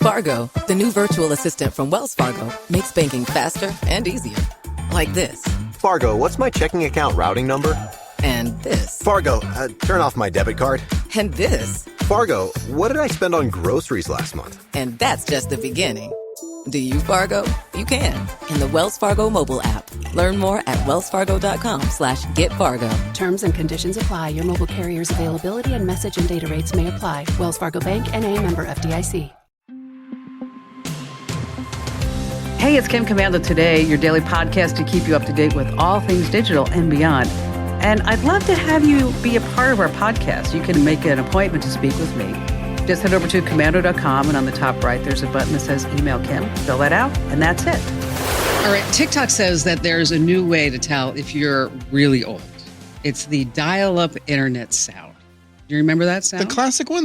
Fargo, the new virtual assistant from Wells Fargo, makes banking faster and easier. Like this. Fargo, what's my checking account routing number? And this. Fargo, turn off my debit card. And this. Fargo, what did I spend on groceries last month? And that's just the beginning. Do you, Fargo? You can. In the Wells Fargo mobile app. Learn more at wellsfargo.com/getfargo. Terms and conditions apply. Your mobile carrier's availability and message and data rates may apply. Wells Fargo Bank, N.A., member FDIC. Hey, it's Kim Komando Today, your daily podcast to keep you up to date with all things digital and beyond. And I'd love to have you be a part of our podcast. You can make an appointment to speak with me. Just head over to komando.com, and on the top right, there's a button that says Email Kim. Fill that out, and that's it. All right, TikTok says that there's a new way to tell if you're really old. It's the dial-up internet sound. Do you remember that sound? The classic one.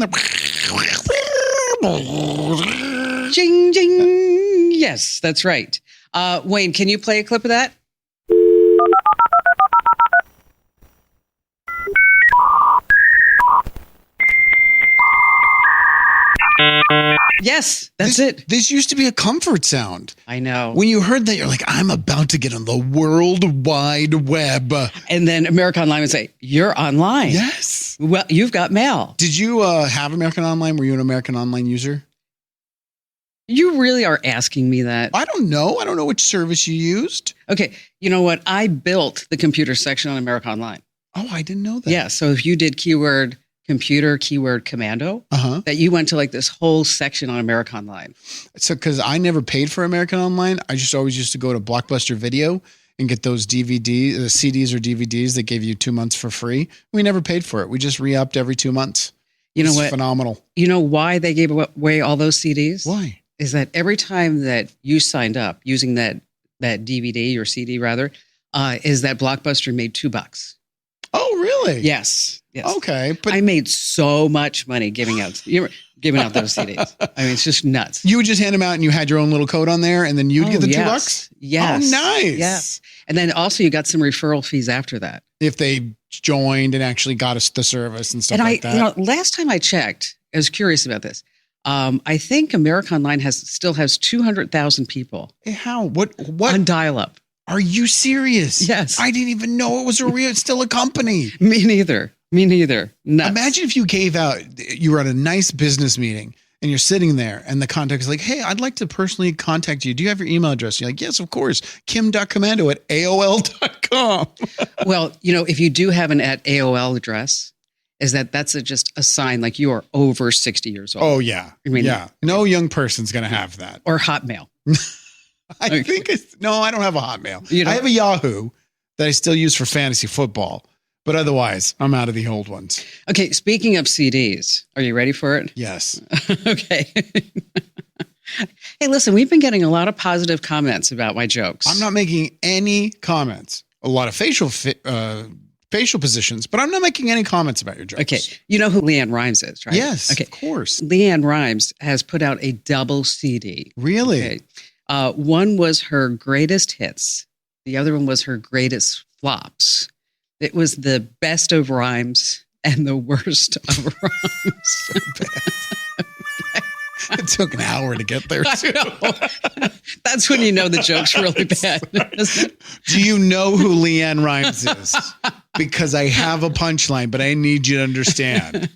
Jing, jing. Yes, that's right. Wayne, can you play a clip of that? Yes, that's it. This used to be a comfort sound. I know. When you heard that, you're like, I'm about to get on the World Wide Web. And then America Online would say, you're online. Yes. Well, you've got mail. Did you have American Online? Were you an American Online user? You really are asking me that. I don't know. I don't know which service you used. Okay. You know what? I built the computer section on America Online. Oh, I didn't know that. Yeah. So if you did keyword computer, keyword commando, that you went to like this whole section on America Online. So, because I never paid for American Online, I just always used to go to Blockbuster Video and get those CDs or DVDs that gave you 2 months for free. We never paid for it. We just re-upped every 2 months. You know what? Phenomenal. You know why they gave away all those CDs? Why? Is that every time that you signed up using that DVD or CD rather, is that Blockbuster made $2. Oh, really? Yes. Okay, but I made so much money giving out those CDs. I mean, it's just nuts. You would just hand them out, and you had your own little code on there, and then you'd get the $2. Yes. Oh, nice. Yes. And then also you got some referral fees after that if they joined and actually got us the service and stuff like that. Last time I checked, I was curious about this. I think America Online still has 200,000 people. Hey, how? What? On dial-up. Are you serious? Yes. I didn't even know it was it's still a company. Me neither. Nuts. Imagine if you you were at a nice business meeting and you're sitting there and the contact is like, hey, I'd like to personally contact you. Do you have your email address? You're like, yes, of course. Kim.komando@AOL.com. Well, if you do have an @AOL address, that's just a sign like you are over 60 years old. Oh, yeah. I mean, yeah. No young person's going to have that. Or Hotmail. I think I don't have a Hotmail. I have a Yahoo that I still use for fantasy football, but otherwise I'm out of the old ones. Okay. Speaking of CDs, are you ready for it? Yes. Okay. Hey, listen, we've been getting a lot of positive comments about my jokes. I'm not making any comments. A lot of facial positions, but I'm not making any comments about your jokes. Okay. You know who Leanne Rimes is, right? Yes, okay. Of course. Leanne Rimes has put out a double CD. Really? Okay. One was her greatest hits. The other one was her greatest flops. It was the best of rhymes and the worst of rhymes. It took an hour to get there, too. That's when you know the joke's really bad. Do you know who Leanne Rimes is? Because I have a punchline, but I need you to understand.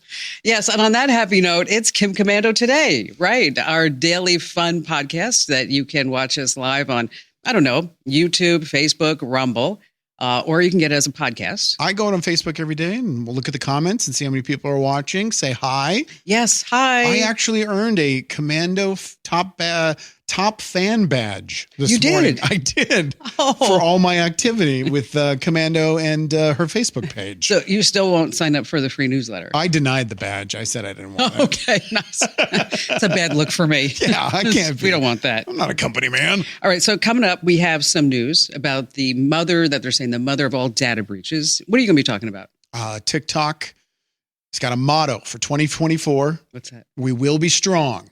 Yes, and on that happy note, it's Kim Komando Today, right? Our daily fun podcast that you can watch us live on, YouTube, Facebook, Rumble. Or you can get it as a podcast. I go out on Facebook every day and we'll look at the comments and see how many people are watching. Say hi. Yes, hi. I actually earned a Commando top fan badge this morning. I did. For all my activity with Commando and her Facebook page. So you still won't sign up for the free newsletter? I denied the badge. I said I didn't want it. Okay, nice. It's a bad look for me. Yeah, I can't be. We don't want that. I'm not a company man. All right, so coming up, we have some news about the mother of all data breaches. What are you going to be talking about? TikTok. It's got a motto for 2024. What's that? We will be strong.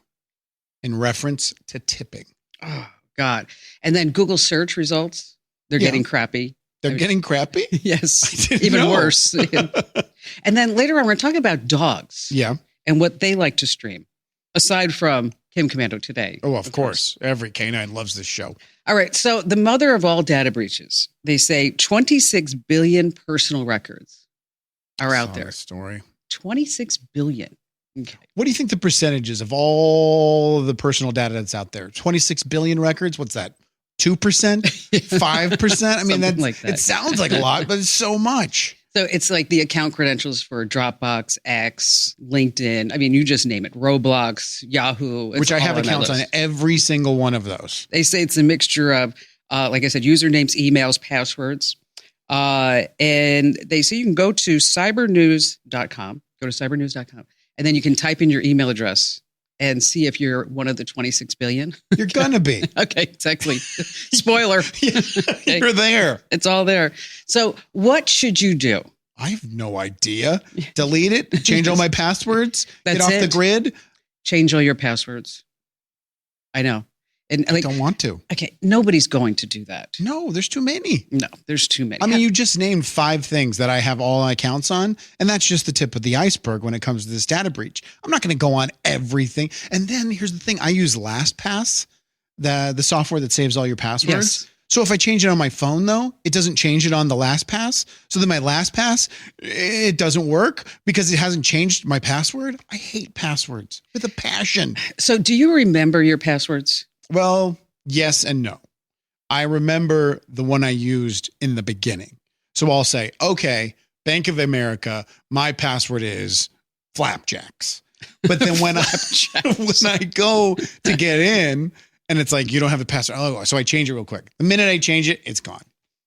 In reference to tipping. Oh, God. And then Google search results, they're getting crappy. They're getting crappy? Yes. Even worse. And then later on, we're talking about dogs. Yeah. And what they like to stream, aside from Kim Commando today. Oh, of course. Every canine loves this show. All right. So the mother of all data breaches, they say 26 billion personal records are out Saw there. this story. 26 billion. Okay. What do you think the percentages of all of the personal data that's out there? 26 billion records? What's that? 2%? 5%? I mean, Something like that. it sounds like a lot, but it's so much. So it's like the account credentials for Dropbox, X, LinkedIn. I mean, you just name it. Roblox, Yahoo. Which I have all that accounts on list. every single one of those. They say it's a mixture of, like I said, usernames, emails, passwords. And they say you can go to cybernews.com, and then you can type in your email address and see if you're one of the 26 billion. You're going to be. Okay, exactly. Spoiler. Okay. You're there. It's all there. So what should you do? I have no idea. Delete it. Change all my passwords. That's get off the it. grid. Change all your passwords. I know. And I like, don't want to. okay, nobody's going to do that. No, there's too many. No, there's too many. I mean, you just named 5 things that I have all my accounts on, and that's just the tip of the iceberg when it comes to this data breach. I'm not going to go on everything. And then here's the thing. I use LastPass, the software that saves all your passwords. Yes. So if I change it on my phone, though, it doesn't change it on the LastPass. So then my LastPass, it doesn't work because it hasn't changed my password. I hate passwords with a passion. So do you remember your passwords? Well, yes and no. I remember the one I used in the beginning. So I'll say, okay, Bank of America, my password is flapjacks. But then when I go to get in and it's like, you don't have the password. Oh, so I change it real quick. The minute I change it, it's gone.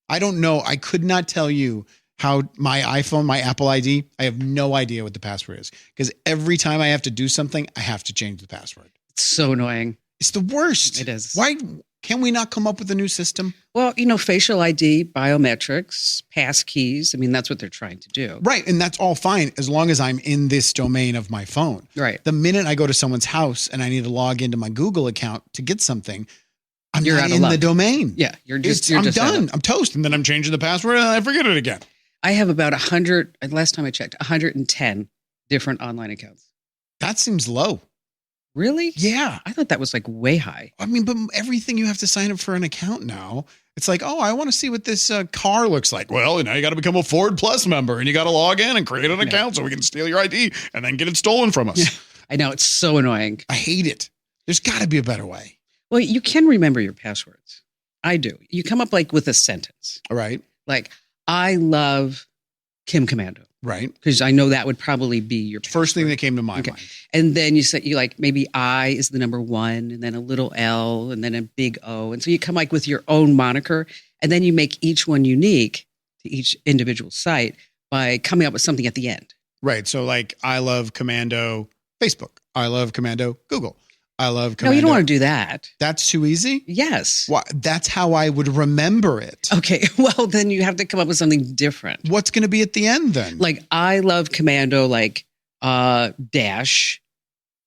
I don't know. I could not tell you how my iPhone, my Apple ID, I have no idea what the password is because every time I have to do something, I have to change the password. It's so annoying. It's the worst. It is. Why can we not come up with a new system? Well, facial ID, biometrics, pass keys. I mean, that's what they're trying to do. Right. And that's all fine as long as I'm in this domain of my phone. Right. The minute I go to someone's house and I need to log into my Google account to get something, You're not out of in luck. the domain. Yeah. I'm just out done. of- I'm toast. And then I'm changing the password and I forget it again. I have about 100, last time I checked, 110 different online accounts. That seems low. Really? Yeah. I thought that was like way high. I mean, but everything you have to sign up for an account now. It's like, oh, I want to see what this car looks like. Well, now you got to become a Ford Plus member and you got to log in and create an account so we can steal your ID and then get it stolen from us. Yeah. I know. It's so annoying. I hate it. There's got to be a better way. Well, you can remember your passwords. I do. You come up like with a sentence All right. like, I love Kim Commando. Right. Because I know that would probably be your First thing password. that came to my Okay. mind. And then you like maybe I is the number 1 and then a little L and then a big O. And so you come like with your own moniker and then you make each one unique to each individual site by coming up with something at the end. Right. So like I love Commando Facebook. I love Commando Google. I love No, Commando. you don't want to do that. That's too easy? Yes. Why? That's how I would remember it. Okay. Well, then you have to come up with something different. What's going to be at the end then? Like I love Commando, like dash,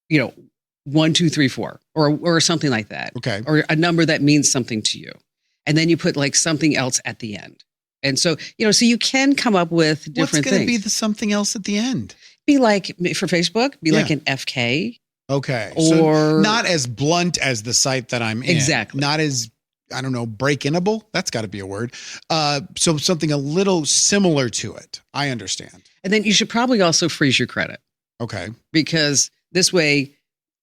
1, 2, 3, 4, or something like that. Okay. Or a number that means something to you. And then you put like something else at the end. And so, so you can come up with What's different going to things. be the something else at the end? Be like, for Facebook, be like Yeah. an FK. Okay. Or- so not as blunt as the site that I'm in. Exactly. Not as, I don't know, break-inable. That's got to be a word. So something a little similar to it. I understand. And then you should probably also freeze your credit Okay. because this way,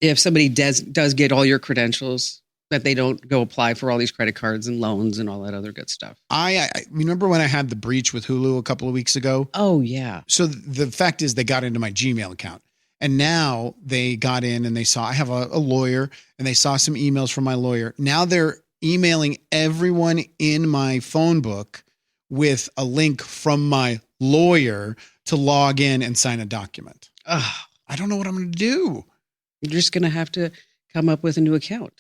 if somebody does get all your credentials, that they don't go apply for all these credit cards and loans and all that other good stuff. I remember when I had the breach with Hulu a couple of weeks ago. Oh, yeah. So the fact is they got into my Gmail account and now they got in and they saw, I have a lawyer and they saw some emails from my lawyer. Now they're emailing everyone in my phone book with a link from my lawyer to log in and sign a document. Ugh, I don't know what I'm going to do. you're just going to have to come up with a new account.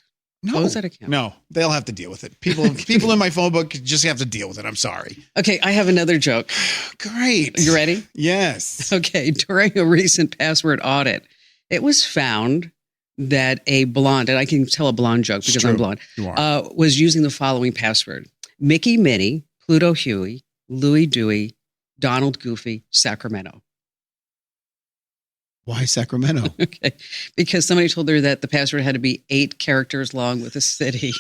No, Close that account. no, they'll have to deal with it. People in my phone book just have to deal with it. I'm sorry. Okay, I have another joke. Great. You ready? Yes. Okay, during a recent password audit, it was found that a blonde, and I can tell a blonde joke because true. I'm blonde, You are. was using the following password: Mickey Minnie, Pluto Huey, Louie Dewey, Donald Goofy, Sacramento. Why Sacramento? Okay. Because somebody told her that the password had to be 8 characters long with a city.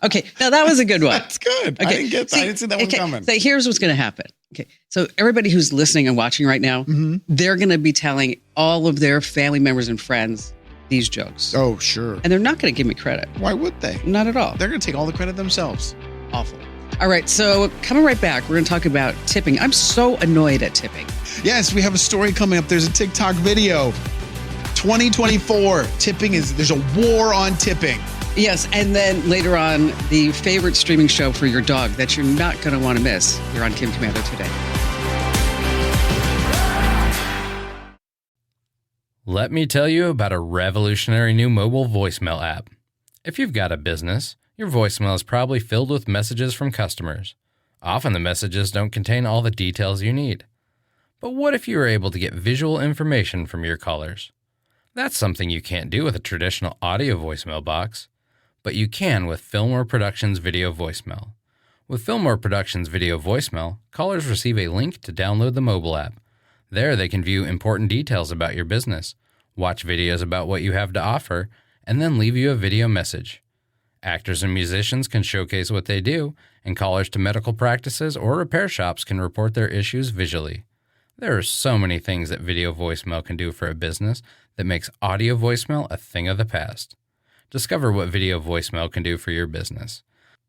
Okay. Now that was a good one. That's good. Okay. I didn't see that one coming. So here's what's going to happen. Okay. So everybody who's listening and watching right now, they're going to be telling all of their family members and friends these jokes. Oh, sure. And they're not going to give me credit. Why would they? Not at all. They're going to take all the credit themselves. Awful. All right. So coming right back, we're going to talk about tipping. I'm so annoyed at tipping. Yes, we have a story coming up. There's a TikTok video. 2024, there's a war on tipping. Yes. And then later on, the favorite streaming show for your dog that you're not going to want to miss here on Kim Komando Today. Let me tell you about a revolutionary new mobile voicemail app. If you've got a business, your voicemail is probably filled with messages from customers. Often the messages don't contain all the details you need. But what if you were able to get visual information from your callers? That's something you can't do with a traditional audio voicemail box, but you can with Fillmore Productions Video Voicemail. With Fillmore Productions Video Voicemail, callers receive a link to download the mobile app. There they can view important details about your business, watch videos about what you have to offer, and then leave you a video message. Actors and musicians can showcase what they do, and callers to medical practices or repair shops can report their issues visually. There are so many things that video voicemail can do for a business that makes audio voicemail a thing of the past. Discover what video voicemail can do for your business.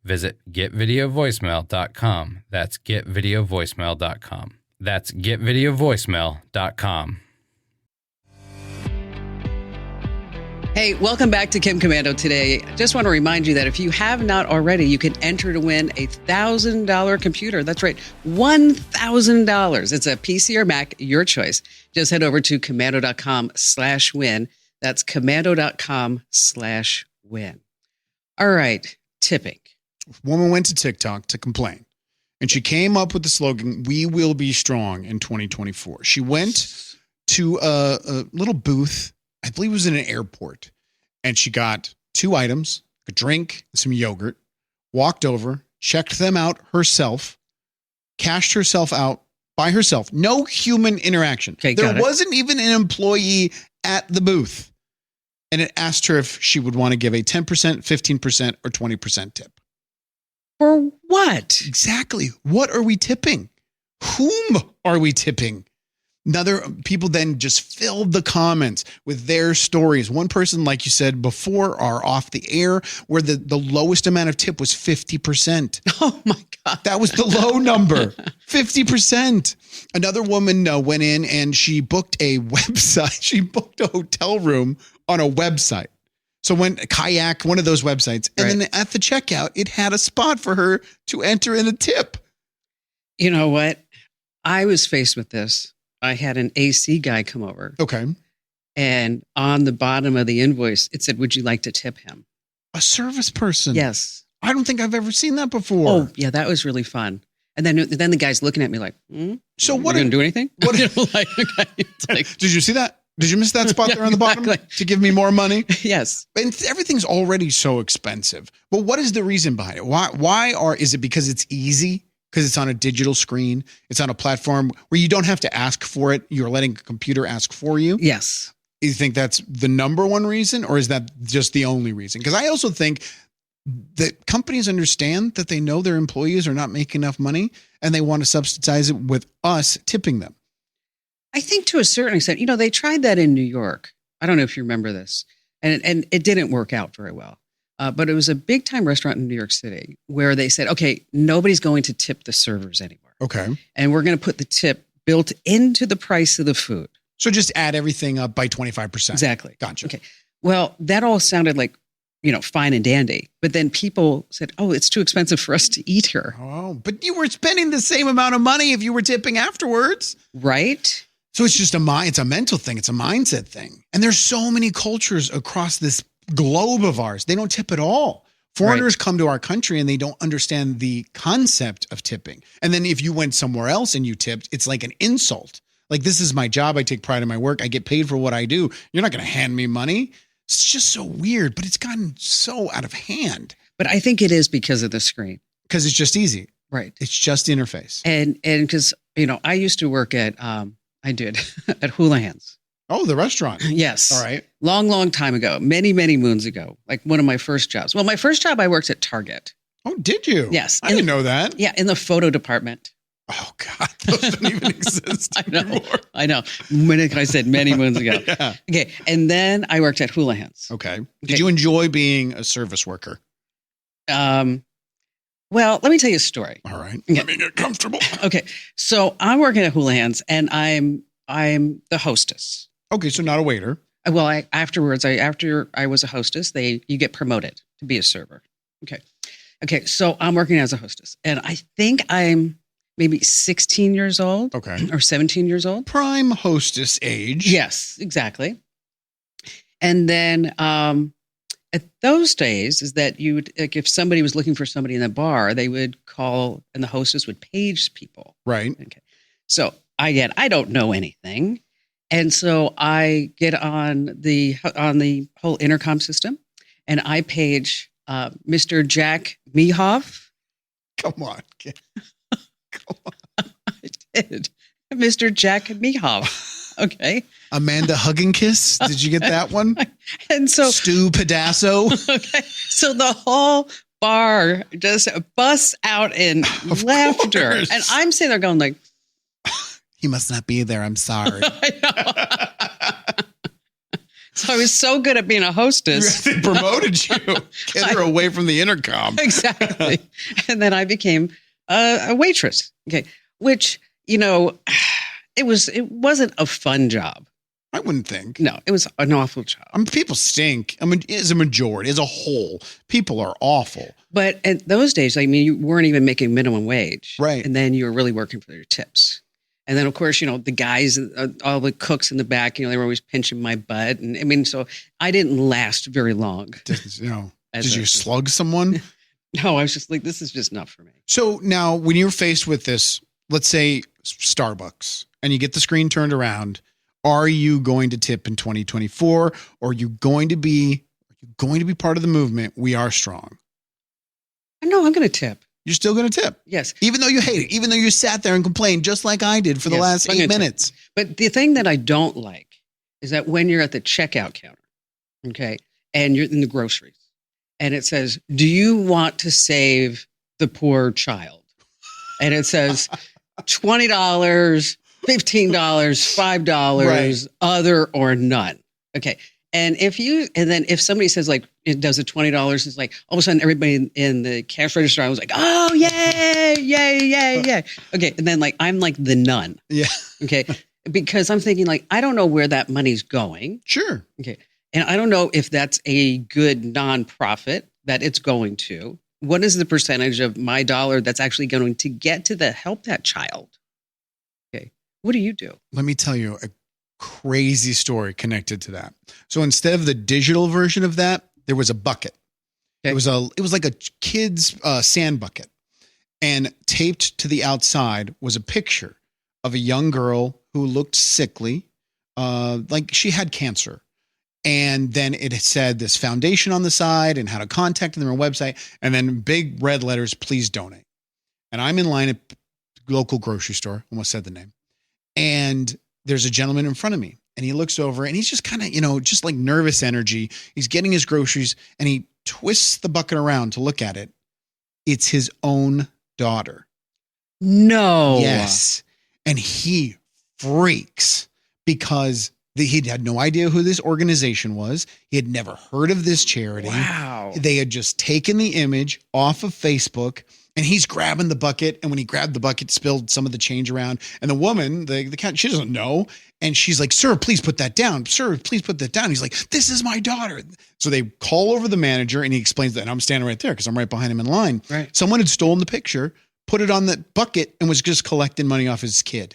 Visit getvideovoicemail.com. That's getvideovoicemail.com. That's getvideovoicemail.com. Hey, welcome back to Kim Komando Today. Just want to remind you that if you have not already, you can enter to win a $1,000 computer. That's right, $1,000. It's a PC or Mac, your choice. Just head over to komando.com/win. That's komando.com/win. All right, tipping. Woman went to TikTok to complain, and she came up with the slogan, "We will be strong in 2024." She went to a little booth, I believe it was in an airport, and she got 2 items, a drink, and some yogurt, walked over, checked them out herself, cashed herself out by herself. No human interaction. Okay, there wasn't even an employee at the booth. And it asked her if she would want to give a 10%, 15%, or 20% tip. For what? Exactly. What are we tipping? Whom are we tipping? People then just filled the comments with their stories. One person, like you said before, are off the air, where the lowest amount of tip was 50%. Oh my God. That was the low number, 50%. Another woman went in and she booked a website. She booked a hotel room on a website. So when Kayak, one of those websites, and then at the checkout, it had a spot for her to enter in a tip. You know what? I was faced with this. I had an AC guy come over. Okay. And on the bottom of the invoice, it said, "Would you like to tip him?" A service person. Yes. I don't think I've ever seen that before. Oh, yeah, that was really fun. And then the guy's looking at me like, So what? Are you going to do anything? What? It's like, did you see that? Did you miss that spot there on the bottom exactly. to give me more money? Yes. And everything's already so expensive. But what is the reason behind it? Is it because it's easy? Because it's on a digital screen. It's on a platform where you don't have to ask for it. You're letting a computer ask for you. Yes. You think that's the number one reason, or is that just the only reason? Because I also think that companies understand that they know their employees are not making enough money and they want to subsidize it with us tipping them. I think to a certain extent, they tried that in New York. I don't know if you remember this, and it didn't work out very well. But it was a big time restaurant in New York City where they said, okay, nobody's going to tip the servers anymore. Okay. And we're going to put the tip built into the price of the food. So just add everything up by 25%. Exactly. Gotcha. Okay. Well, that all sounded like, fine and dandy. But then people said, oh, it's too expensive for us to eat here. Oh, but you were spending the same amount of money if you were tipping afterwards. Right. So it's just it's a mental thing. It's a mindset thing. And there's so many cultures across this globe of ours. They don't tip at all. Foreigners come to our country and they don't understand the concept of tipping. And then if you went somewhere else and you tipped, it's like an insult. Like, this is my job. I take pride in my work. I get paid for what I do. You're not going to hand me money. It's just so weird, but it's gotten so out of hand. But I think it is because of the screen. Because it's just easy. Right. It's just interface. And because, I used to work at I did at Houlihan's. Oh, the restaurant. Yes. All right. Long time ago, many moons ago, like one of my first jobs. Well, my first job, I worked at Target. Oh, did you? Yes. I didn't know that. Yeah, in the photo department. Oh, God. Those don't even exist I know. anymore. I know. I said many moons ago. Yeah. Okay. And then I worked at Houlihan's. Okay. Did you enjoy being a service worker? Well, let me tell you a story. All right. Yeah. Let me get comfortable. Okay. So I'm working at Houlihan's and I'm the hostess. Okay. So not a waiter. Well, after I was a hostess, you get promoted to be a server. Okay. So I'm working as a hostess and I think I'm maybe 16 years old. Okay. Or 17 years old. Prime hostess age. Yes, exactly. And then at those days is that you would, like, if somebody was looking for somebody in the bar, they would call and the hostess would page people. Right. Okay. So I don't know anything. And so I get on the whole intercom system and I page Mr. Jack Mehoff. Come on. Come on. I did. Mr. Jack Mehoff. Okay. Amanda Hugginkiss. Did you get that one? And so Stu Pedasso. okay. So the whole bar just busts out in Of laughter. course. And I'm sitting there going like, He must not be there. I'm sorry. I know. So I was so good at being a hostess. They promoted you. Get her away from the intercom. Exactly. And then I became a waitress. Okay. Which, it wasn't a fun job. I wouldn't think. No, it was an awful job. I mean, people stink. I mean, as a majority, as a whole, people are awful. But in those days, I mean, you weren't even making minimum wage. Right. And then you were really working for your tips. And then, of course, the guys, all the cooks in the back, they were always pinching my butt. And I mean, so I didn't last very long. Did you slug someone? No, I was just like, this is just not for me. So now when you're faced with this, let's say Starbucks, and you get the screen turned around, are you going to tip in 2024? Or are you going to be part of the movement? We are strong. No, I'm going to tip. You're still going to tip. Yes. Even though you hate it, even though you sat there and complained just like I did for the last I'm 8 gonna tip. minutes. But the thing that I don't like is that when you're at the checkout counter, okay, and you're in the groceries, and it says, do you want to save the poor child? And it says $20, $15, $5, Right. other or none. Okay. And if somebody says like, it does the $20, it's like all of a sudden everybody in the cash register, I was like, oh, yay, yay, yay, yay. Okay. And then like, I'm like the nun. Yeah. Okay. Because I'm thinking like, I don't know where that money's going. Sure. Okay. And I don't know if that's a good nonprofit that it's going to. What is the percentage of my dollar that's actually going to get to help that child? Okay. What do you do? Let me tell you a crazy story connected to that. So instead of the digital version of that, there was a bucket. Okay. It was like a kid's sand bucket, and taped to the outside was a picture of a young girl who looked sickly, like she had cancer. And then it said this foundation on the side and how to contact them, their website, and then big red letters, please donate. And I'm in line at local grocery store, almost said the name. And there's a gentleman in front of me, and he looks over and he's just kind of, just like nervous energy. He's getting his groceries and he twists the bucket around to look at it. It's his own daughter. No. Yes. And he freaks because he had no idea who this organization was. He had never heard of this charity. Wow. They had just taken the image off of Facebook, and he's grabbing the bucket. And when he grabbed the bucket, spilled some of the change around. And the woman, the cat, she doesn't know. And she's like, sir, please put that down. Sir, please put that down. He's like, this is my daughter. So they call over the manager, and he explains that. And I'm standing right there because I'm right behind him in line. Right. Someone had stolen the picture, put it on the bucket, and was just collecting money off his kid.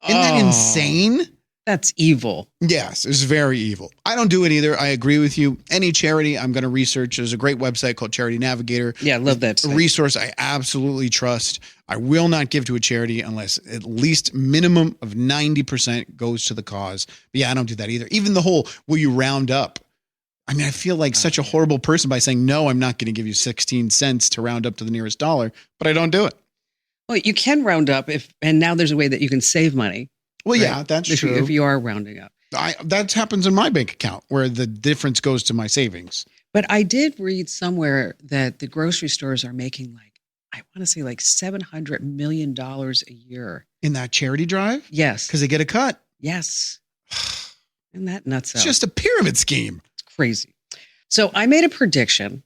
Isn't that insane? That's evil. Yes, it's very evil. I don't do it either. I agree with you. Any charity I'm going to research. There's a great website called Charity Navigator. Yeah, I love that A site. resource I absolutely trust. I will not give to a charity unless at least minimum of 90% goes to the cause. But yeah, I don't do that either. Even the whole, will you round up? I mean, I feel like such a horrible person by saying, no, I'm not going to give you 16 cents to round up to the nearest dollar, but I don't do it. Well, you can round up and now there's a way that you can save money. Well, right? yeah, that's if true. if you are rounding up. That happens in my bank account where the difference goes to my savings. But I did read somewhere that the grocery stores are making I want to say $700 million a year. In that charity drive? Yes. Because they get a cut. Yes. Isn't that nuts? It's just a pyramid scheme. It's crazy. So I made a prediction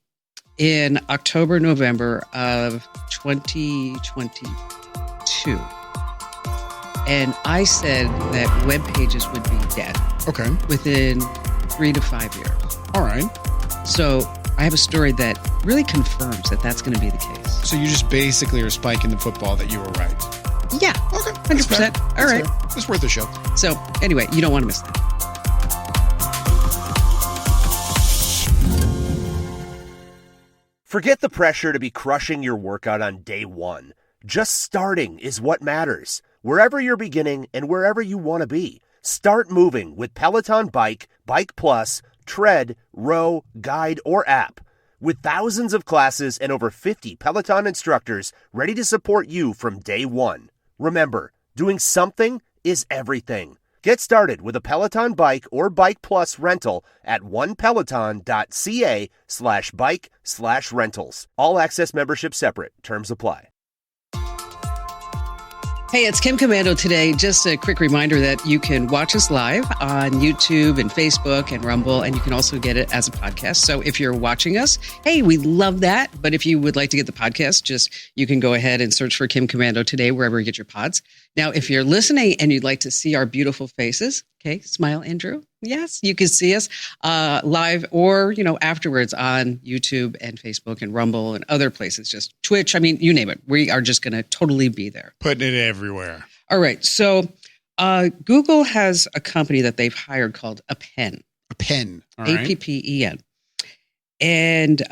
in October, November of 2022. And I said that web pages would be dead Okay. within 3 to 5 years. All right. So I have a story that really confirms that that's going to be the case. So you just basically are spiking the football that you were right. Yeah. Okay. 100%. All right. It's worth a show. So anyway, you don't want to miss that. Forget the pressure to be crushing your workout on day one. Just starting is what matters. Wherever you're beginning and wherever you want to be, start moving with Peloton Bike, Bike Plus, Tread, Row, Guide, or app. With thousands of classes and over 50 Peloton instructors ready to support you from day one. Remember, doing something is everything. Get started with a Peloton Bike or Bike Plus rental at onepeloton.ca/bike/rentals. All access membership separate. Terms apply. Hey, it's Kim Komando today. Just a quick reminder that you can watch us live on YouTube and Facebook and Rumble, and you can also get it as a podcast. So if you're watching us, hey, we love that. But if you would like to get the podcast, you can go ahead and search for Kim Komando today, wherever you get your pods. Now, if you're listening and you'd like to see our beautiful faces, okay, smile, Andrew. Yes, you can see us live or, afterwards on YouTube and Facebook and Rumble and other places, just Twitch. I mean, you name it. We are just going to totally be there. Putting it everywhere. All right. So Google has a company that they've hired called Appen. Appen. All right. Appen. And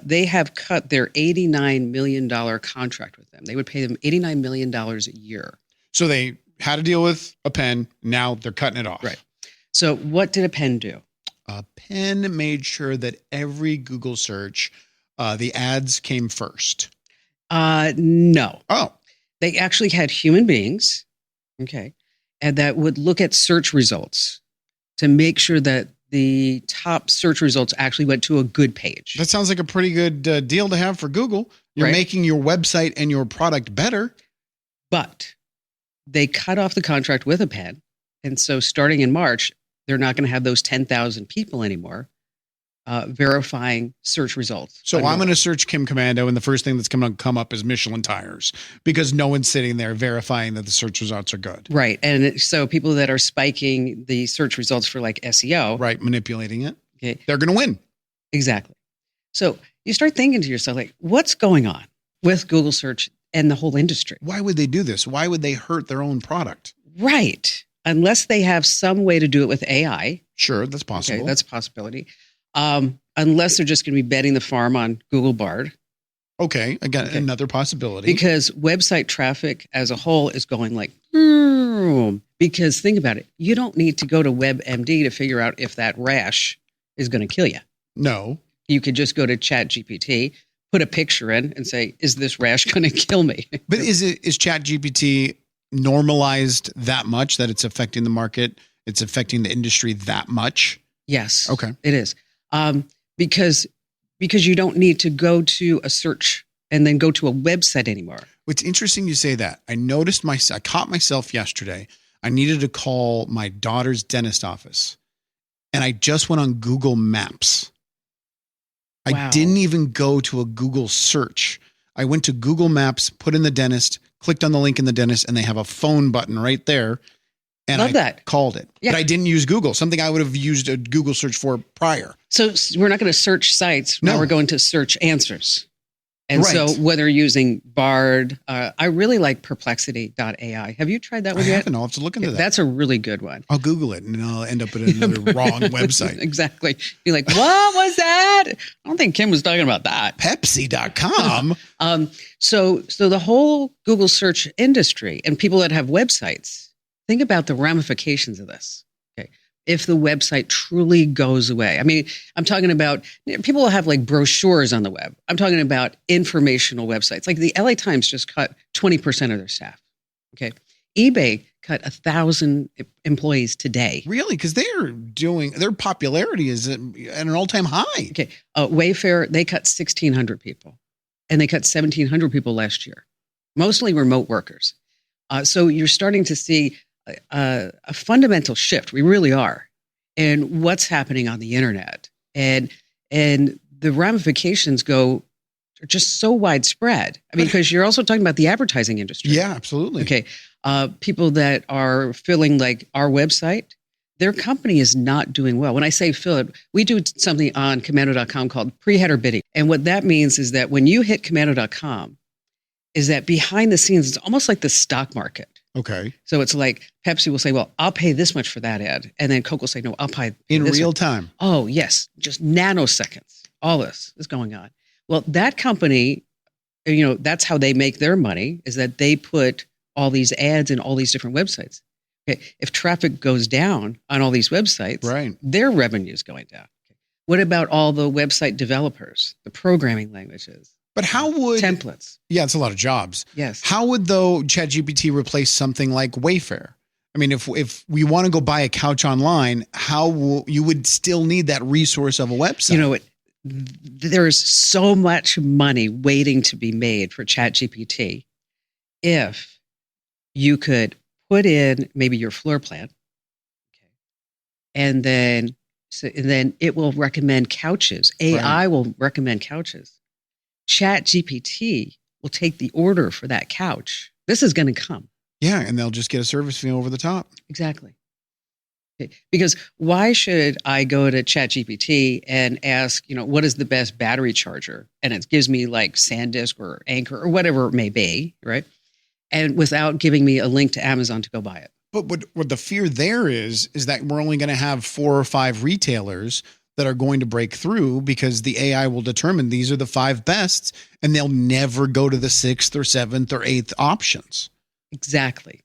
they have cut their $89 million contract with them. They would pay them $89 million a year. So they had to deal with Appen. Now they're cutting it off. Right. So what did Appen do? Appen made sure that every Google search, the ads came first. No. Oh. They actually had human beings, okay, and that would look at search results to make sure that the top search results actually went to a good page. That sounds like a pretty good deal to have for Google. You're Right. making your website and your product better. But they cut off the contract with Appen. And so starting in March, they're not going to have those 10,000 people anymore verifying search results. So I'm going to search Kim Komando, and the first thing that's going to come up is Michelin tires because no one's sitting there verifying that the search results are good. Right. And so people that are spiking the search results for like SEO. Right. Manipulating it. Okay. They're going to win. Exactly. So you start thinking to yourself, like, what's going on with Google search and the whole industry? Why would they do this? Why would they hurt their own product? Right. Unless they have some way to do it with AI. Sure, that's possible. Okay, that's a possibility. Unless they're just going to be betting the farm on Google Bard. Okay, again, another possibility. Because website traffic as a whole is going like, because think about it. You don't need to go to WebMD to figure out if that rash is going to kill you. No. You could just go to ChatGPT, put a picture in and say, is this rash going to kill me? But is ChatGPT normalized that much that it's affecting the market? It's affecting the industry that much? Yes. Okay. It is. Because you don't need to go to a search and then go to a website anymore. What's interesting you say that. I caught myself yesterday. I needed to call my daughter's dentist office. And I just went on Google Maps. Wow. I didn't even go to a Google search. I went to Google Maps, put in the dentist, clicked on the link in the dentist, and they have a phone button right there. And Love that. Called it. Yeah. But I didn't use Google, something I would have used a Google search for prior. So we're not going to search sites. No. Now we're going to search answers. And Right. so whether using Bard, I really like perplexity.ai. Have you tried that one I yet? haven't. I'll have to look into that. That's a really good one. I'll Google it and I'll end up at another wrong website. Exactly. Be like, what was that? I don't think Kim was talking about that. Pepsi.com. So the whole Google search industry and people that have websites, think about the ramifications of this. Okay. If the website truly goes away. I mean, I'm talking about people will have like brochures on the web. I'm talking about informational websites. Like the LA Times just cut 20% of their staff. Okay. eBay cut 1,000 employees today. Really? Because their popularity is at an all-time high. Okay. Wayfair, they cut 1,600 people, and they cut 1,700 people last year, mostly remote workers. So you're starting to see a fundamental shift. We really are. And what's happening on the internet. And the ramifications are just so widespread. I mean, because you're also talking about the advertising industry. Yeah, absolutely. Okay. People that are filling like our website, their company is not doing well. When I say fill it, we do something on Komando.com called pre-header bidding. And what that means is that when you hit Komando.com, is that behind the scenes, it's almost like the stock market. Okay. So it's like Pepsi will say, well, I'll pay this much for that ad. And then Coke will say, no, I'll pay in this real much. time. Oh, yes. Just nanoseconds. All this is going on. Well, that company, that's how they make their money, is that they put all these ads in all these different websites. Okay. If traffic goes down on all these websites, right, their revenue is going down. Okay. What about all the website developers, the programming languages? But how would templates? Yeah, it's a lot of jobs. Yes. How would though ChatGPT replace something like Wayfair? I mean, if we want to go buy a couch online, you would still need that resource of a website? There is so much money waiting to be made for ChatGPT. If you could put in maybe your floor plan, okay, and then it will recommend couches. AI will recommend couches. ChatGPT will take the order for that couch. This is going to come. Yeah, and they'll just get a service fee over the top. Exactly. Okay. Because why should I go to ChatGPT and ask, what is the best battery charger? And it gives me like SanDisk or Anker or whatever it may be, right? And without giving me a link to Amazon to go buy it. But what the fear there is that we're only going to have 4 or 5 retailers that are going to break through because the AI will determine these are the 5 best, and they'll never go to the 6th or 7th or 8th options. Exactly.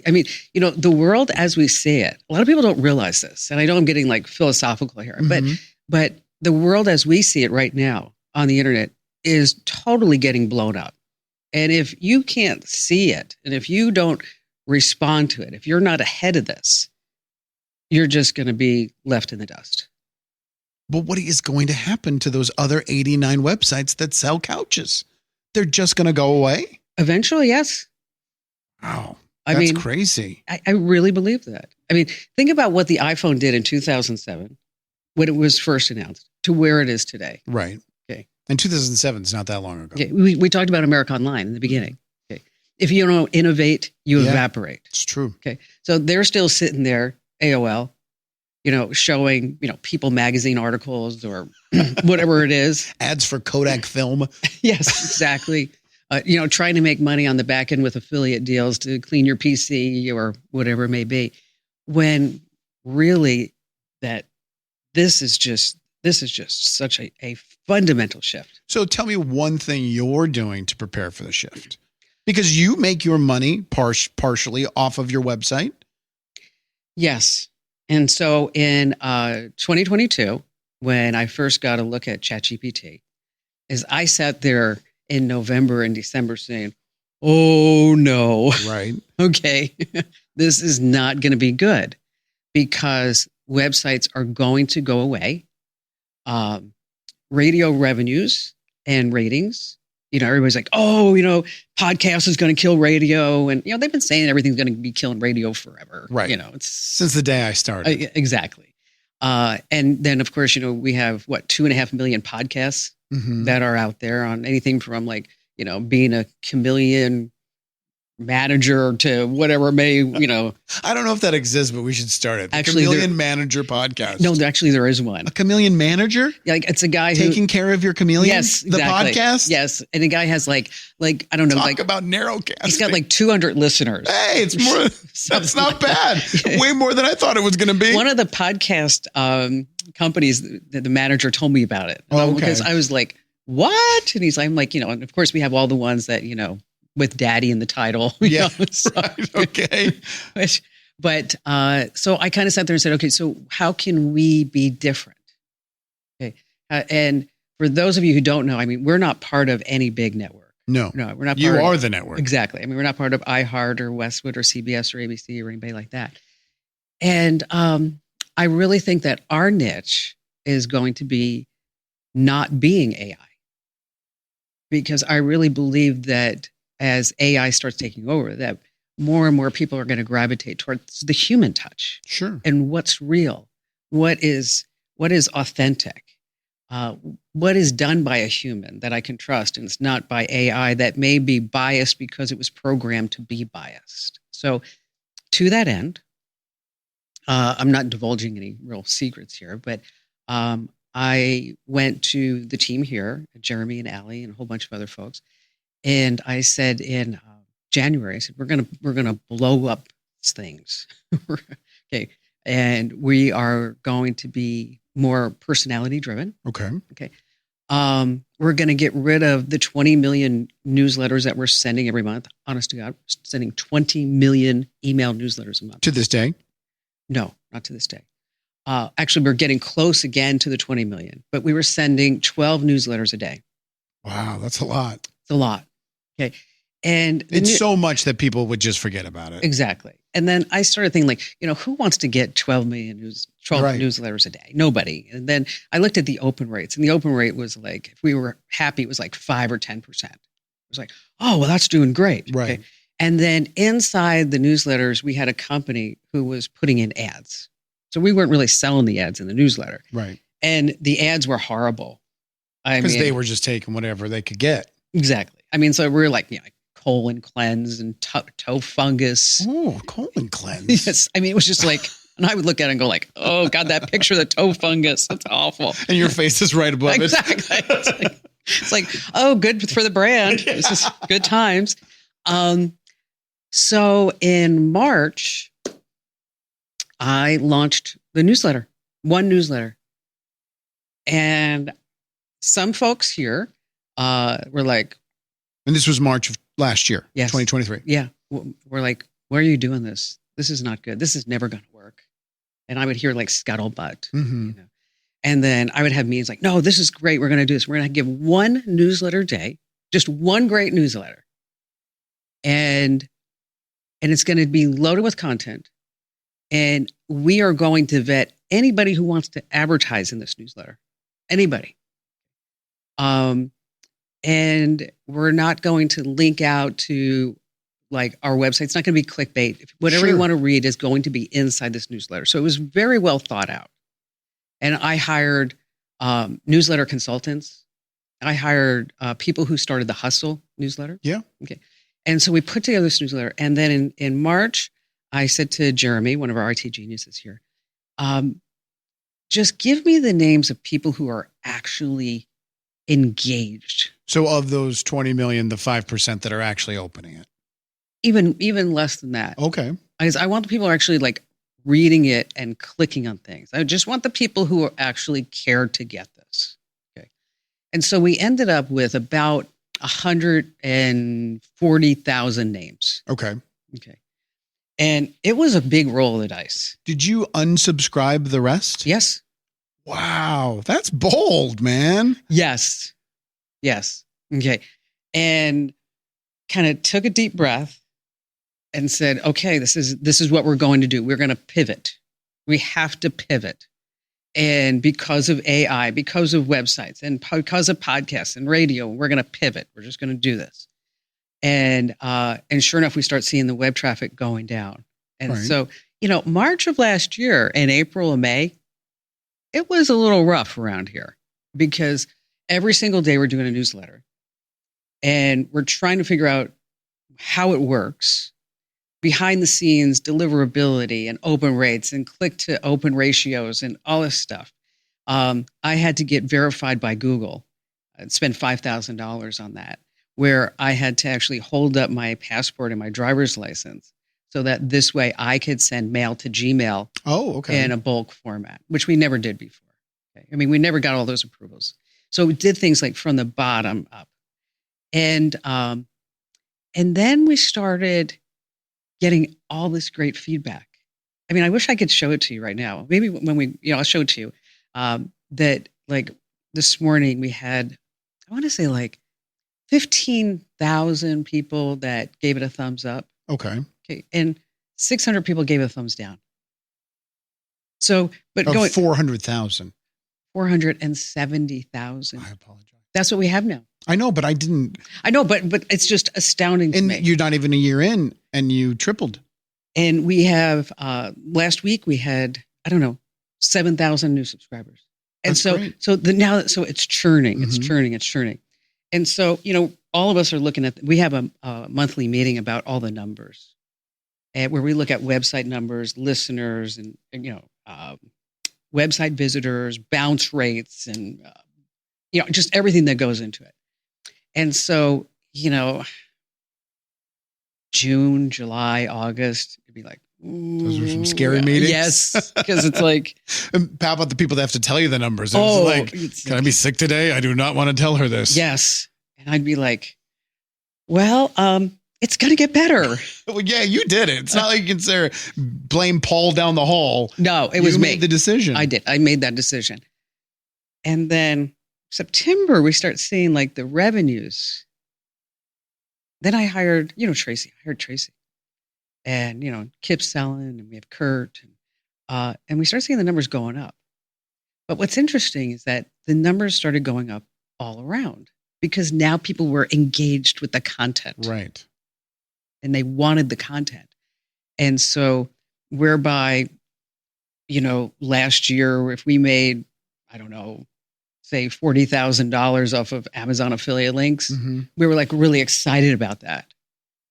I mean, the world as we see it, a lot of people don't realize this. And I know I'm getting like philosophical here, but the world as we see it right now on the internet is totally getting blown up. And if you can't see it, and if you don't respond to it, if you're not ahead of this, you're just going to be left in the dust. But what is going to happen to those other 89 websites that sell couches? They're just going to go away? Eventually, yes. Wow. That's crazy. I really believe that. I mean, think about what the iPhone did in 2007 when it was first announced to where it is today. Right. Okay. And 2007 is not that long ago. Okay. We talked about America Online in the beginning. Okay. If you don't innovate, you evaporate. It's true. Okay. So they're still sitting there, AOL, showing, People magazine articles or whatever it is. Ads for Kodak film. Yes, exactly. Trying to make money on the back end with affiliate deals to clean your PC or whatever it may be. When really that this is just such a fundamental shift. So tell me one thing you're doing to prepare for the shift, because you make your money partially off of your website. Yes. And so in 2022, when I first got a look at ChatGPT, is I sat there in November and December saying, oh no, right. Okay, this is not going to be good because websites are going to go away. Radio revenues and ratings, everybody's like, podcast is going to kill radio. And, they've been saying everything's going to be killing radio forever. Right. It's since the day I started. Exactly. And then of course, we have 2.5 million podcasts that are out there on anything from being a chameleon manager to whatever may, I don't know if that exists, but we should start it. The Actually, Chameleon Manager podcast. No, actually there is one. A chameleon manager? It's a guy taking care of your chameleon. Yes, exactly. The podcast. Yes, and the guy has I don't know. Talk about narrowcast. He's got 200 listeners. Hey, it's more. That's not bad. Way more than I thought it was going to be. One of the podcast companies, the manager told me about it. Because I was like, what? And I'm like, and of course we have all the ones that with daddy in the title. So, right. Okay. But so I kind of sat there and said, okay, so how can we be different? Okay. And for those of you who don't know, we're not part of any big network. No. No, we're not. You part are of, the network. Exactly. I mean, we're not part of iHeart or Westwood or CBS or ABC or anybody like that. And I really think that our niche is going to be not being AI, because I really believe that as AI starts taking over, that more and more people are going to gravitate towards the human touch Sure. and what's real, what is authentic, what is done by a human that I can trust, and it's not by AI that may be biased because it was programmed to be biased. So, to that end, I'm not divulging any real secrets here, but I went to the team here, Jeremy and Allie and a whole bunch of other folks, and I said in January, I said we're gonna blow up things, okay, and we are going to be more personality driven. Okay. Okay, we're going to get rid of the 20 million newsletters that we're sending every month. Honest to God, we're sending 20 million email newsletters a month. To this day? No, not to this day. Actually, we're getting close again to the 20 million, but we were sending 12 newsletters a day. Wow, that's a lot. It's a lot. Okay. And it's so much that people would just forget about it. Exactly. And then I started thinking, like, who wants to get 12 newsletters a day? Nobody. And then I looked at the open rates, and the open rate was like, if we were happy, it was like 5 or 10%. It was like, oh, well, that's doing great. Right. Okay. And then inside the newsletters, we had a company who was putting in ads. So we weren't really selling the ads in the newsletter. Right. And the ads were horrible. Because they were just taking whatever they could get. Exactly. I mean, so we're like, colon cleanse and toe fungus. Oh, colon cleanse. Yes. I mean, it was just like, and I would look at it and go like, oh God, that picture of the toe fungus, that's awful. And your face is right above exactly. it. It's like, oh, good for the brand. Yeah. This is good times. So in March, I launched the newsletter, one newsletter. And some folks here were like, and this was March of last year, yes. 2023. Yeah. We're like, why are you doing this? This is not good. This is never going to work. And I would hear like scuttlebutt. Mm-hmm. And then I would have meetings like, no, this is great. We're going to do this. We're going to give one newsletter a day, just one great newsletter. And it's going to be loaded with content. And we are going to vet anybody who wants to advertise in this newsletter. Anybody. And we're not going to link out to like our website. It's not going to be clickbait. Whatever you want to read is going to be inside this newsletter. So it was very well thought out. And I hired newsletter consultants. I hired people who started the Hustle newsletter. Yeah. Okay. And so we put together this newsletter. And then in March, I said to Jeremy, one of our IT geniuses here, just give me the names of people who are actually engaged. So of those 20 million, the 5% that are actually opening it. Even less than that. Okay. I want the people who are actually like reading it and clicking on things. I just want the people who are actually care to get this. Okay. And so we ended up with about 140,000 names. Okay. Okay. And it was a big roll of the dice. Did you unsubscribe the rest? Yes. Wow. That's bold, man. Yes. Okay. And kind of took a deep breath and said, okay, this is what we're going to do. We're going to pivot. We have to pivot. And because of AI, because of websites, and because of podcasts and radio, we're going to pivot. We're just going to do this. And sure enough, we start seeing the web traffic going down. And so, March of last year and April and May, it was a little rough around here because every single day we're doing a newsletter and we're trying to figure out how it works, behind the scenes, deliverability and open rates and click to open ratios and all this stuff. I had to get verified by Google. I'd spend $5,000 on that, where I had to actually hold up my passport and my driver's license so that this way I could send mail to Gmail in a bulk format, which we never did before. Okay? I mean, we never got all those approvals. So we did things like from the bottom up. And then we started getting all this great feedback. I mean, I wish I could show it to you right now. Maybe when I'll show it to you. That like this morning we had, I want to say like 15,000 people that gave it a thumbs up. Okay. Okay. And 600 people gave it a thumbs down. So, but Of going 400,000. 470,000. I apologize. That's what we have now. I know, but I didn't. I know, but it's just astounding to And me. you're not even a year in, and you tripled. And we have last week we had, I don't know, 7,000 new subscribers. And That's so great. so it's churning, it's Mhm. churning, it's churning. And so, all of us are looking at, we have a monthly meeting about all the numbers, and where we look at website numbers, listeners, and website visitors, bounce rates, and just everything that goes into it. And so, June, July, August, it'd be like, Those were some scary meetings. Yes, because it's like, And how about the people that have to tell you the numbers? It's oh, like, it's can I be sick today? I do not want to tell her this. yes. And I'd be like, well, it's going to get better. Well, yeah, you did it. It's not like you can say, blame Paul down the hall. No, it was you me. made the decision. I did. I made that decision. And then September, we start seeing like the revenues. Then I hired, Tracy. I hired Tracy. And, Kip's selling, and we have Kurt. And we start seeing the numbers going up. But what's interesting is that the numbers started going up all around because now people were engaged with the content. Right. And they wanted the content. And so whereby, last year, if we made, I don't know, say $40,000 off of Amazon affiliate links, Mhm. we were like really excited about that.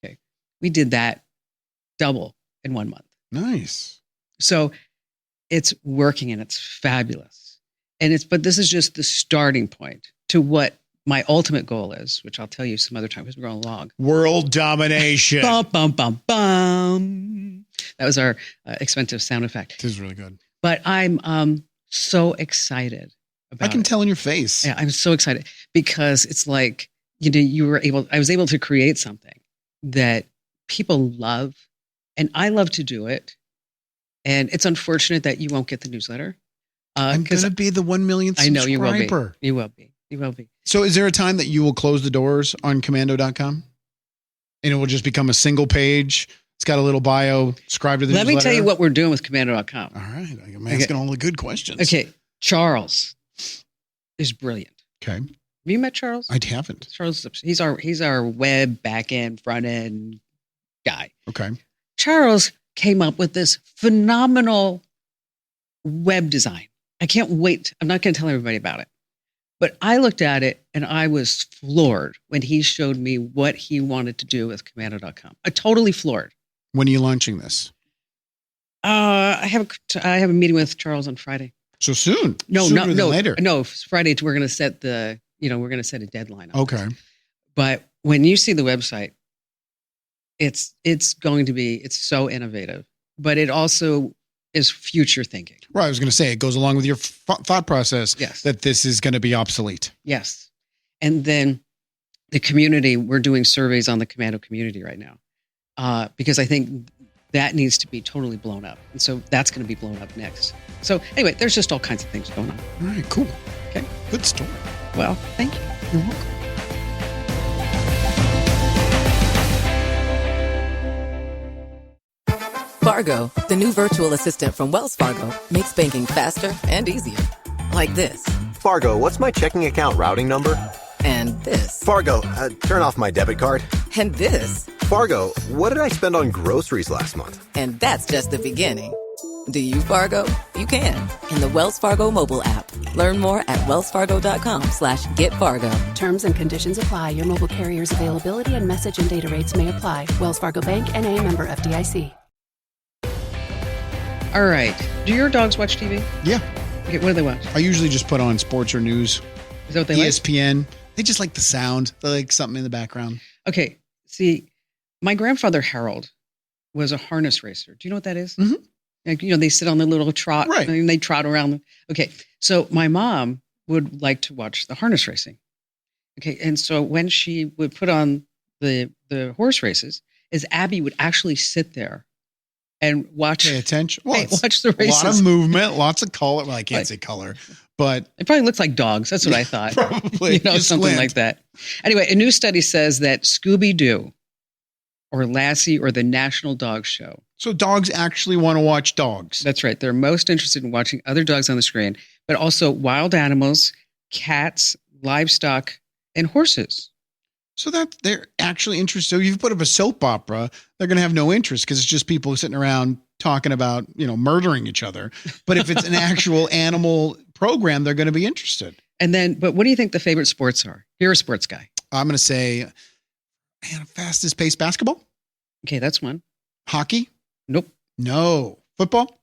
Okay. We did that double in 1 month. Nice. So it's working and it's fabulous. But this is just the starting point to what my ultimate goal is, which I'll tell you some other time because we're going long. World domination. Bum, bum, bum, bum. That was our expensive sound effect. This is really good. But I'm so excited about I can it. tell in your face. Yeah, I'm so excited because it's like, I was able to create something that people love, and I love to do it. And it's unfortunate that you won't get the newsletter. I'm going to be the 1 millionth I know subscriber. you will be. You will be. You will be. So is there a time that you will close the doors on commando.com? And it will just become a single page. It's got a little bio. Subscribe to the Let me newsletter. tell you what we're doing with commando.com. All right. I'm asking all the good questions. Okay. Charles is brilliant. Okay. Have you met Charles? I haven't. Charles, he's our web back end, front end guy. Okay. Charles came up with this phenomenal web design. I can't wait. I'm not going to tell everybody about it. But I looked at it and I was floored when he showed me what he wanted to do with commando.com. I totally floored. When are you launching this? I have a meeting with Charles on Friday. So soon. No, Sooner no, than later. No, Friday. We're going to set we're going to set a deadline. On Okay. this. But when you see the website, it's so innovative, but it also is future thinking. Right. I was going to say it goes along with your thought process. Yes. That this is going to be obsolete. Yes. And then the community, we're doing surveys on the Commando community right now because I think that needs to be totally blown up. And so that's going to be blown up next. So anyway, there's just all kinds of things going on. All right. Cool. Okay. Good story. Well, thank you. You're welcome. Fargo, the new virtual assistant from Wells Fargo, makes banking faster and easier. Like this. Fargo, what's my checking account routing number? And this. Fargo, turn off my debit card. And this. Fargo, what did I spend on groceries last month? And that's just the beginning. Do you Fargo? You can in the Wells Fargo mobile app. Learn more at wellsfargo.com/getfargo. Terms and conditions apply. Your mobile carrier's availability and message and data rates may apply. Wells Fargo Bank, N.A., member FDIC. All right. Do your dogs watch TV? Yeah. Okay, what do they watch? I usually just put on sports or news. Is that what they like? ESPN. They just like the sound. They like something in the background. Okay. See, my grandfather Harold was a harness racer. Do you know what that is? Mhm. Like, they sit on the little trot, Right. and they trot around. Okay. So my mom would like to watch the harness racing. Okay. And so when she would put on the horse races, is Abby would actually sit there and watch. Pay attention. Well, Hey, watch the a races. lot of movement, lots of color. Well, I can't say color, but It probably looks like dogs. That's what I thought. probably You know, You something squint. like that. Anyway, a new study says that Scooby-Doo or Lassie or the National Dog Show. So dogs actually want to watch dogs. That's right. They're most interested in watching other dogs on the screen, but also wild animals, cats, livestock, and horses. So that they're actually interested. So if you put up a soap opera, they're going to have no interest because it's just people sitting around talking about, murdering each other. But if it's an actual animal program, they're going to be interested. And then, but what do you think the favorite sports are? You're a sports guy. I'm going to say, fastest paced basketball, Okay, that's one. hockey. Nope. No. Football.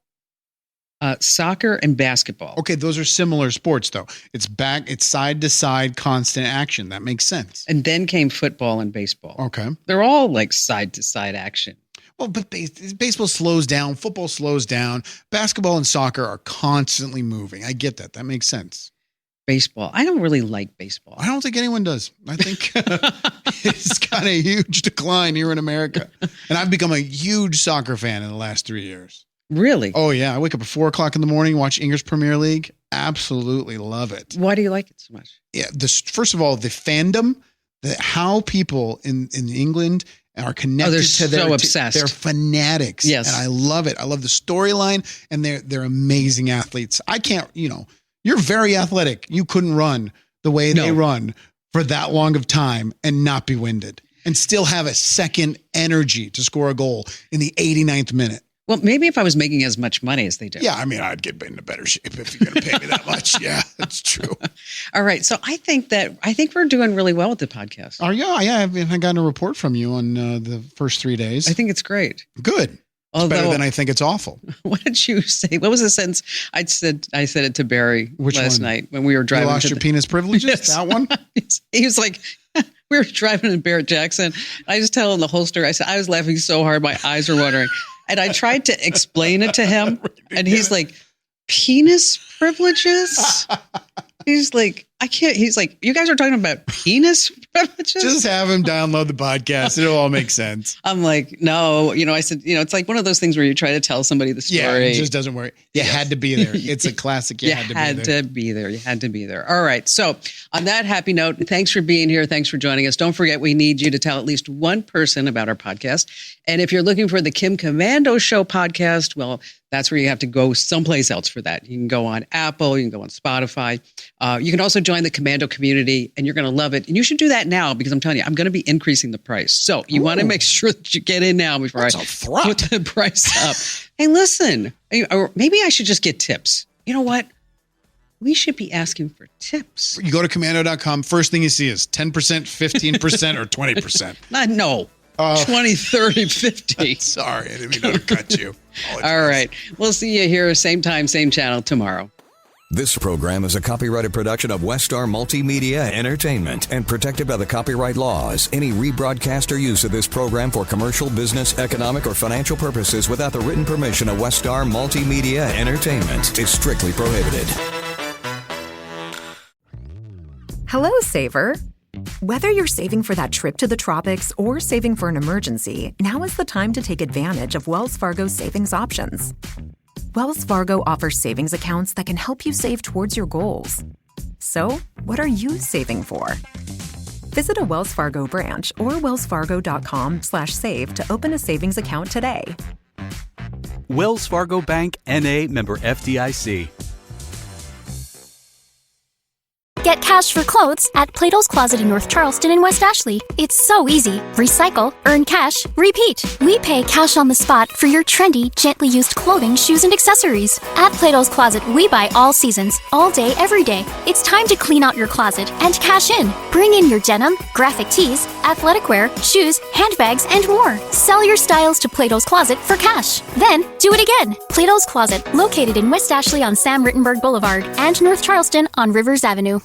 Soccer and basketball. Okay. Those are similar sports though. It's side to side constant action. That makes sense. And then came football and baseball. Okay. They're all like side to side action. Well, but baseball slows down. Football slows down. Basketball and soccer are constantly moving. I get that. That makes sense. Baseball. I don't really like baseball. I don't think anyone does. I think it's got a huge decline here in America. And I've become a huge soccer fan in the last 3 years. Really? Oh, yeah. I wake up at 4 o'clock in the morning, watch English Premier League. Absolutely love it. Why do you like it so much? Yeah. First of all, the fandom, how people in England are connected they're to their so obsessed. They're fanatics. Yes. And I love it. I love the storyline, and they're amazing athletes. I can't, you're very athletic. You couldn't run the way they run for that long of time and not be winded and still have a second energy to score a goal in the 89th minute. Well, maybe if I was making as much money as they do. Yeah, I mean, I'd get into better shape if you're going to pay me that much. Yeah, that's true. All right. So I think we're doing really well with the podcast. Oh, yeah. I've gotten a report from you on the first 3 days. I think it's great. Good. It's better than I think it's awful. What did you say? What was the sentence? I said it to Barry last night when we were driving. You lost your penis privileges? Yes. That one? He was like, we were driving in Barrett Jackson. I was telling the whole story. I said, I was laughing so hard, my eyes were watering. And I tried to explain it to him. And he's like, penis privileges? He's like, I can't. He's like, you guys are talking about penis privileges? Just have him download the podcast. It'll all make sense. I'm like, no. I said, it's like one of those things where you try to tell somebody the story. Yeah, it just doesn't work. You had to be there. It's a classic. You had to be there. You had to be there. All right. So on that happy note, thanks for being here. Thanks for joining us. Don't forget, we need you to tell at least one person about our podcast. And if you're looking for the Kim Komando Show podcast, well, that's where you have to go someplace else for that. You can go on Apple. You can go on Spotify. You can also join the Komando community, and you're going to love it. And you should do that now because I'm telling you, I'm going to be increasing the price. So you want to make sure that you get in now before I put the price up. Hey, listen, or maybe I should just get tips. You know what? We should be asking for tips. You go to commando.com. First thing you see is 10%, 15%, or 20%. No. 20, 30, 50. Sorry, I didn't mean to cut you. All right. We'll see you here, same time, same channel tomorrow. This program is a copyrighted production of Westar Multimedia Entertainment and protected by the copyright laws. Any rebroadcast or use of this program for commercial, business, economic, or financial purposes without the written permission of Westar Multimedia Entertainment is strictly prohibited. Hello, Saver. Whether you're saving for that trip to the tropics or saving for an emergency, now is the time to take advantage of Wells Fargo's savings options. Wells Fargo offers savings accounts that can help you save towards your goals. So, what are you saving for? Visit a Wells Fargo branch or wellsfargo.com/save to open a savings account today. Wells Fargo Bank, N.A., member FDIC. Get cash for clothes at Plato's Closet in North Charleston and West Ashley. It's so easy. Recycle, earn cash, repeat. We pay cash on the spot for your trendy, gently used clothing, shoes, and accessories. At Plato's Closet, we buy all seasons, all day, every day. It's time to clean out your closet and cash in. Bring in your denim, graphic tees, athletic wear, shoes, handbags, and more. Sell your styles to Plato's Closet for cash. Then, do it again. Plato's Closet, located in West Ashley on Sam Rittenberg Boulevard and North Charleston on Rivers Avenue.